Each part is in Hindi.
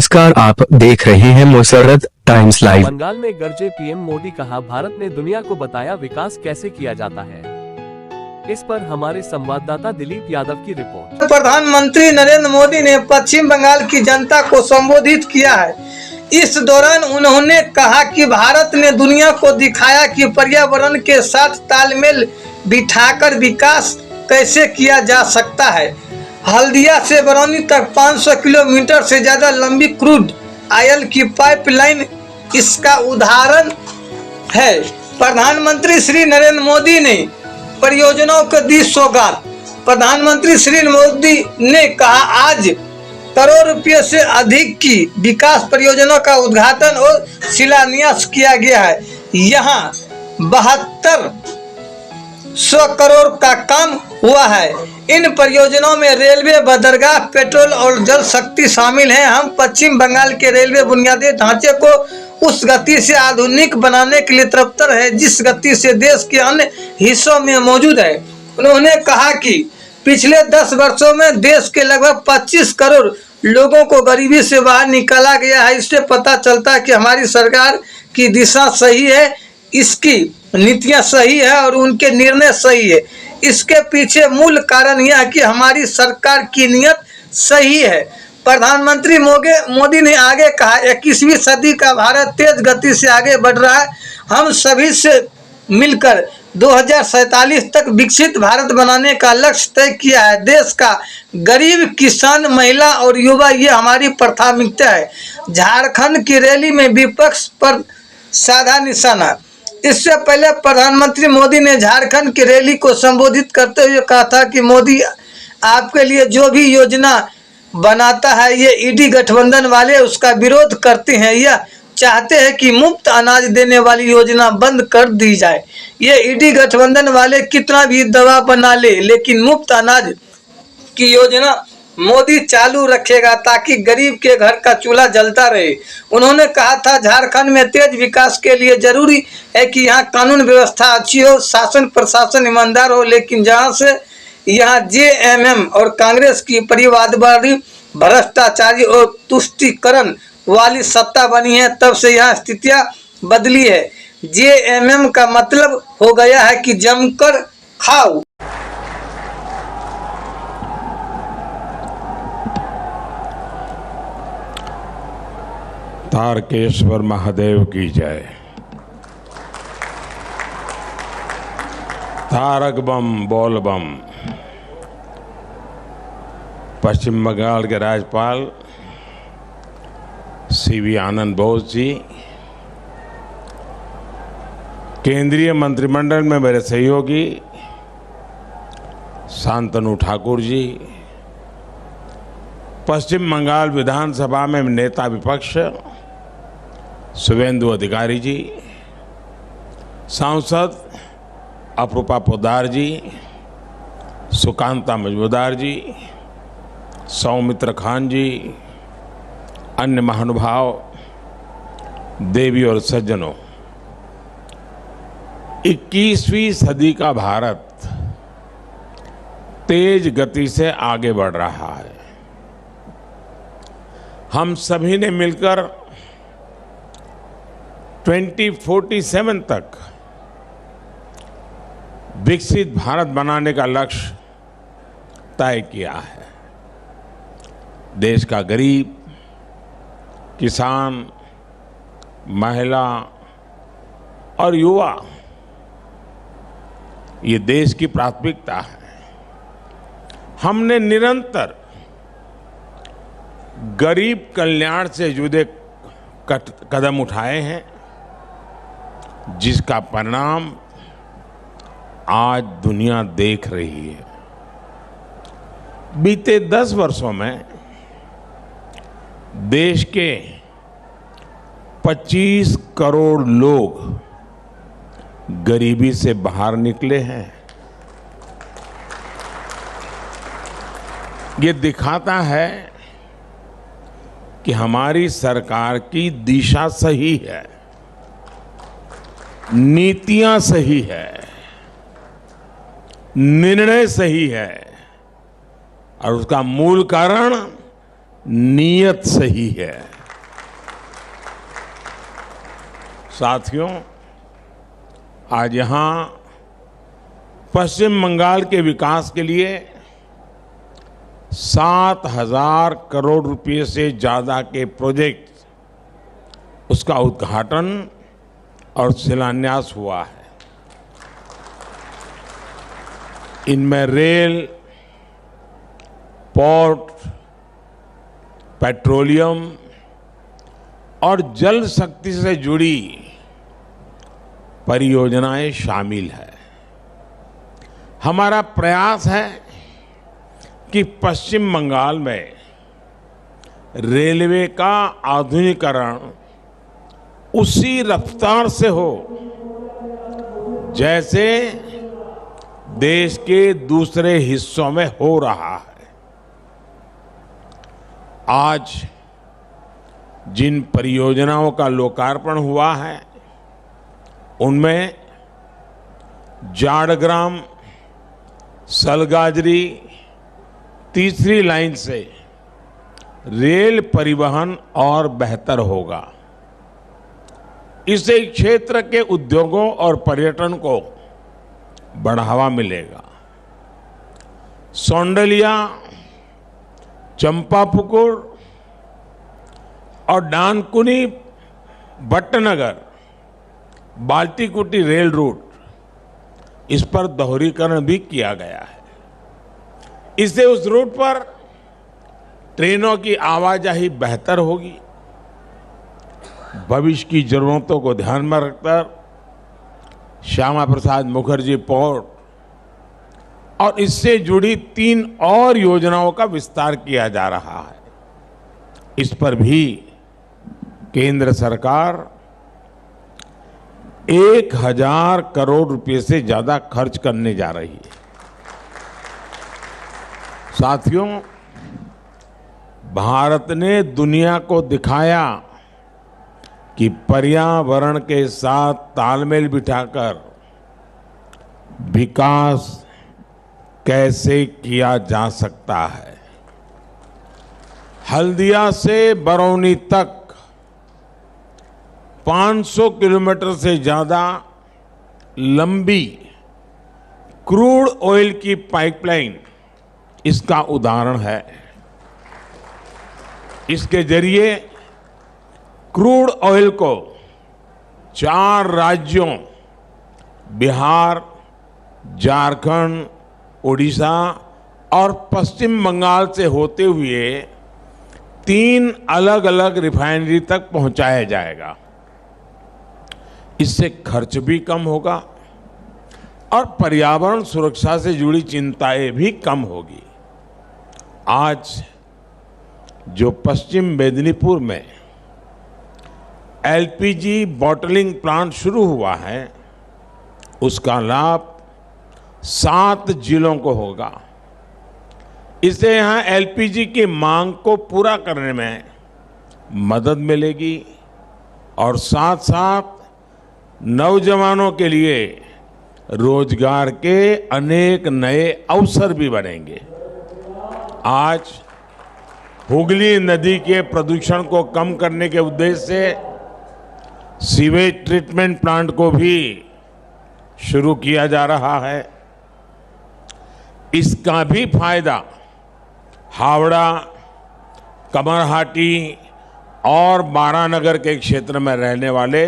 नमस्कार, आप देख रहे हैं मुसर्रत टाइम्स लाइव। बंगाल में गरजे पीएम मोदी, कहा भारत ने दुनिया को बताया विकास कैसे किया जाता है। इस पर हमारे संवाददाता दिलीप यादव की रिपोर्ट। प्रधानमंत्री नरेंद्र मोदी ने पश्चिम बंगाल की जनता को संबोधित किया है। इस दौरान उन्होंने कहा कि भारत ने दुनिया को दिखाया कि पर्यावरण के साथ तालमेल बिठाकर विकास कैसे किया जा सकता है। हल्दिया से बरौनी तक 500 किलोमीटर से ज्यादा लंबी क्रूड ऑयल की पाइपलाइन इसका उदाहरण है। प्रधानमंत्री श्री नरेंद्र मोदी ने परियोजनाओं को दी सौगात। प्रधानमंत्री श्री मोदी ने कहा, आज करोड़ रुपये से अधिक की विकास परियोजनाओं का उद्घाटन और शिलान्यास किया गया है। यहाँ 7200 करोड़ का काम हुआ है। इन परियोजनाओं में रेलवे, बंदरगाह, पेट्रोल और जल शक्ति शामिल हैं। हम पश्चिम बंगाल के रेलवे बुनियादी ढांचे को उस गति से आधुनिक बनाने के लिए तत्पर है जिस गति से देश के अन्य हिस्सों में मौजूद है। उन्होंने कहा कि पिछले 10 वर्षों में देश के लगभग 25 करोड़ लोगों को गरीबी से बाहर निकाला गया है। इससे पता चलता है कि हमारी सरकार की दिशा सही है, इसकी नीतियां सही है और उनके निर्णय सही है। इसके पीछे मूल कारण यह है कि हमारी सरकार की नीयत सही है। प्रधानमंत्री मोदी ने आगे कहा, 21वीं सदी का भारत तेज गति से आगे बढ़ रहा है। हम सभी से मिलकर 2047 तक विकसित भारत बनाने का लक्ष्य तय किया है। देश का गरीब, किसान, महिला और युवा ये हमारी प्राथमिकता है। झारखंड की रैली में विपक्ष पर साधा निशाना। इससे पहले प्रधानमंत्री मोदी ने झारखंड की रैली को संबोधित करते हुए कहा था कि मोदी आपके लिए जो भी योजना बनाता है ये ईडी गठबंधन वाले उसका विरोध करते हैं। यह चाहते हैं कि मुफ्त अनाज देने वाली योजना बंद कर दी जाए। ये ईडी गठबंधन वाले कितना भी दबाव बना ले, लेकिन मुफ्त अनाज की योजना मोदी चालू रखेगा ताकि गरीब के घर का चूल्हा जलता रहे। उन्होंने कहा था, झारखंड में तेज विकास के लिए जरूरी है कि यहाँ कानून व्यवस्था अच्छी हो, शासन प्रशासन ईमानदार हो, लेकिन जहाँ से यहाँ जेएमएम और कांग्रेस की परिवारवादी, भ्रष्टाचारी और तुष्टीकरण वाली सत्ता बनी है, तब से यहाँ स्थितियाँ बदली है। जेएमएम का मतलब हो गया है कि जमकर खाओ। तारकेश्वर महादेव की जय। तारक बम बोल बम। पश्चिम बंगाल के राज्यपाल सीवी आनंद बोस जी, केंद्रीय मंत्रिमंडल में मेरे सहयोगी शांतनु ठाकुर जी, पश्चिम बंगाल विधानसभा में नेता विपक्ष शुभेंदु अधिकारी जी, सांसद अपरूपा पोद्दार जी, सुकांता मजूमदार जी, सौमित्र खान जी, अन्य महानुभाव, देवी और सज्जनों, 21वीं सदी का भारत तेज गति से आगे बढ़ रहा है। हम सभी ने मिलकर 2047 तक विकसित भारत बनाने का लक्ष्य तय किया है। देश का गरीब, किसान, महिला और युवा ये देश की प्राथमिकता है। हमने निरंतर गरीब कल्याण से जुड़े कदम उठाए हैं, जिसका परिणाम आज दुनिया देख रही है। बीते 10 वर्षों में देश के 25 करोड़ लोग गरीबी से बाहर निकले हैं। ये दिखाता है कि हमारी सरकार की दिशा सही है, नीतियां सही है, निर्णय सही है और उसका मूल कारण नीयत सही है। साथियों, आज यहां पश्चिम बंगाल के विकास के लिए 7,000 करोड़ रुपए से ज्यादा के प्रोजेक्ट, उसका उद्घाटन और शिलान्यास हुआ है। इनमें रेल, पोर्ट, पेट्रोलियम और जल शक्ति से जुड़ी परियोजनाएं शामिल है। हमारा प्रयास है कि पश्चिम बंगाल में रेलवे का आधुनिकीकरण उसी रफ्तार से हो जैसे देश के दूसरे हिस्सों में हो रहा है। आज जिन परियोजनाओं का लोकार्पण हुआ है उनमें जाड़ग्राम सलगाजरी तीसरी लाइन से रेल परिवहन और बेहतर होगा। इससे क्षेत्र के उद्योगों और पर्यटन को बढ़ावा मिलेगा। सौंडलिया, चंपापुकुर और डानकुनी भट्टनगर बाल्टीकुटी रेल रूट, इस पर दोहरीकरण भी किया गया है। इससे उस रूट पर ट्रेनों की आवाजाही बेहतर होगी। भविष्य की जरूरतों को ध्यान में रखकर श्यामा प्रसाद मुखर्जी पोर्ट और इससे जुड़ी 3 और योजनाओं का विस्तार किया जा रहा है। इस पर भी केंद्र सरकार 1,000 करोड़ रुपए से ज्यादा खर्च करने जा रही है। साथियों, भारत ने दुनिया को दिखाया कि पर्यावरण के साथ तालमेल बिठाकर विकास कैसे किया जा सकता है। हल्दिया से बरौनी तक 500 किलोमीटर से ज्यादा लंबी क्रूड ऑयल की पाइपलाइन इसका उदाहरण है। इसके जरिए क्रूड ऑयल को 4 राज्यों बिहार, झारखंड, उड़ीसा और पश्चिम बंगाल से होते हुए 3 अलग अलग रिफाइनरी तक पहुंचाया जाएगा। इससे खर्च भी कम होगा और पर्यावरण सुरक्षा से जुड़ी चिंताएं भी कम होगी। आज जो पश्चिम मेदिनीपुर में एलपीजी बॉटलिंग प्लांट शुरू हुआ है, उसका लाभ 7 जिलों को होगा। इससे यहां एलपीजी की मांग को पूरा करने में मदद मिलेगी और साथ साथ नौजवानों के लिए रोजगार के अनेक नए अवसर भी बनेंगे। आज हुगली नदी के प्रदूषण को कम करने के उद्देश्य से सीवेज ट्रीटमेंट प्लांट को भी शुरू किया जा रहा है। इसका भी फायदा हावड़ा, कमरहाटी और बारानगर के क्षेत्र में रहने वाले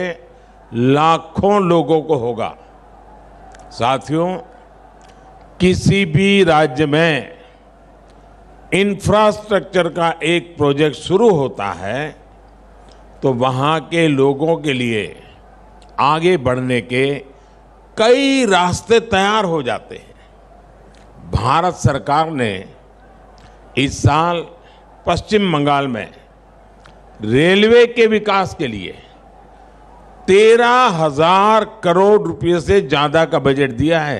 लाखों लोगों को होगा। साथियों, किसी भी राज्य में इंफ्रास्ट्रक्चर का एक प्रोजेक्ट शुरू होता है तो वहां के लोगों के लिए आगे बढ़ने के कई रास्ते तैयार हो जाते हैं। भारत सरकार ने इस साल पश्चिम बंगाल में रेलवे के विकास के लिए 13,000 करोड़ रुपए से ज्यादा का बजट दिया है।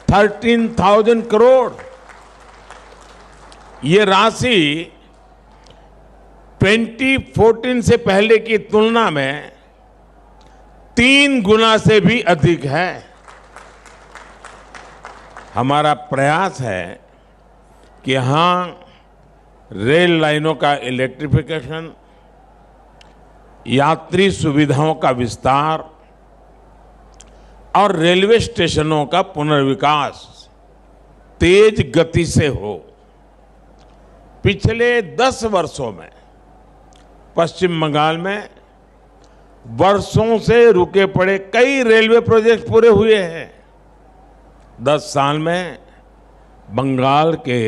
13,000 करोड़। ये राशि 2014 से पहले की तुलना में 3 गुना से भी अधिक है। हमारा प्रयास है कि यहां रेल लाइनों का इलेक्ट्रिफिकेशन, यात्री सुविधाओं का विस्तार और रेलवे स्टेशनों का पुनर्विकास तेज गति से हो। पिछले 10 वर्षों में पश्चिम बंगाल में वर्षों से रुके पड़े कई रेलवे प्रोजेक्ट पूरे हुए हैं। 10 साल में बंगाल के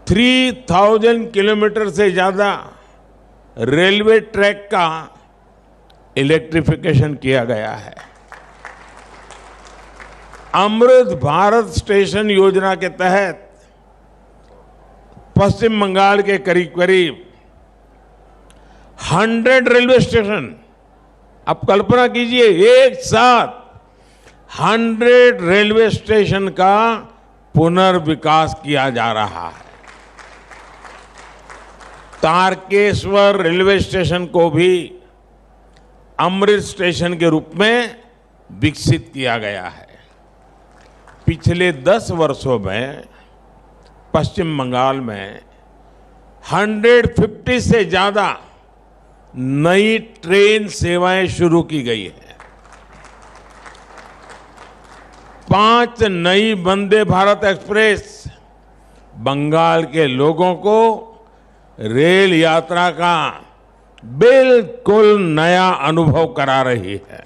3000 किलोमीटर से ज्यादा रेलवे ट्रैक का इलेक्ट्रिफिकेशन किया गया है। अमृत भारत स्टेशन योजना के तहत पश्चिम बंगाल के करीब करीब 100 रेलवे स्टेशन, आप कल्पना कीजिए, एक साथ 100 रेलवे स्टेशन का पुनर्विकास किया जा रहा है। तारकेश्वर रेलवे स्टेशन को भी अमृत स्टेशन के रूप में विकसित किया गया है। पिछले 10 वर्षों में पश्चिम बंगाल में 150 से ज्यादा नई ट्रेन सेवाएं शुरू की गई है। 5 नई वंदे भारत एक्सप्रेस बंगाल के लोगों को रेल यात्रा का बिल्कुल नया अनुभव करा रही है।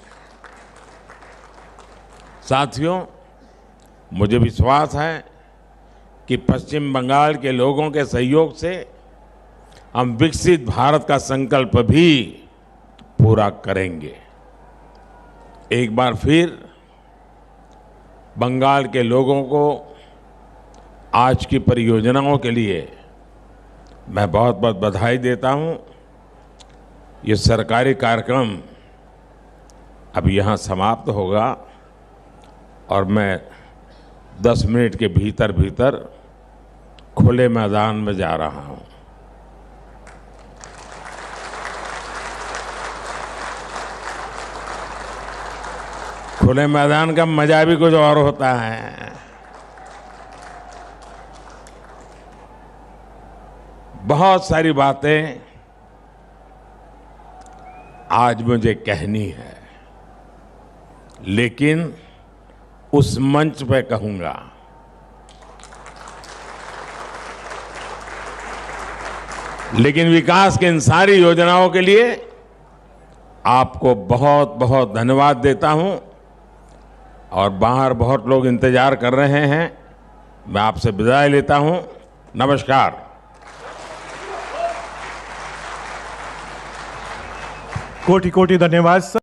साथियों, मुझे विश्वास है कि पश्चिम बंगाल के लोगों के सहयोग से हम विकसित भारत का संकल्प भी पूरा करेंगे। एक बार फिर बंगाल के लोगों को आज की परियोजनाओं के लिए मैं बहुत बहुत बधाई देता हूं। ये सरकारी कार्यक्रम अब यहाँ समाप्त होगा और मैं 10 मिनट के भीतर भीतर खुले मैदान में जा रहा हूं। खुले मैदान का मजा भी कुछ और होता है। बहुत सारी बातें आज मुझे कहनी है, लेकिन उस मंच पे कहूंगा। लेकिन विकास के इन सारी योजनाओं के लिए आपको बहुत बहुत धन्यवाद देता हूं और बाहर बहुत लोग इंतजार कर रहे हैं। मैं आपसे विदाई लेता हूं। नमस्कार। कोटि कोटि धन्यवाद सर।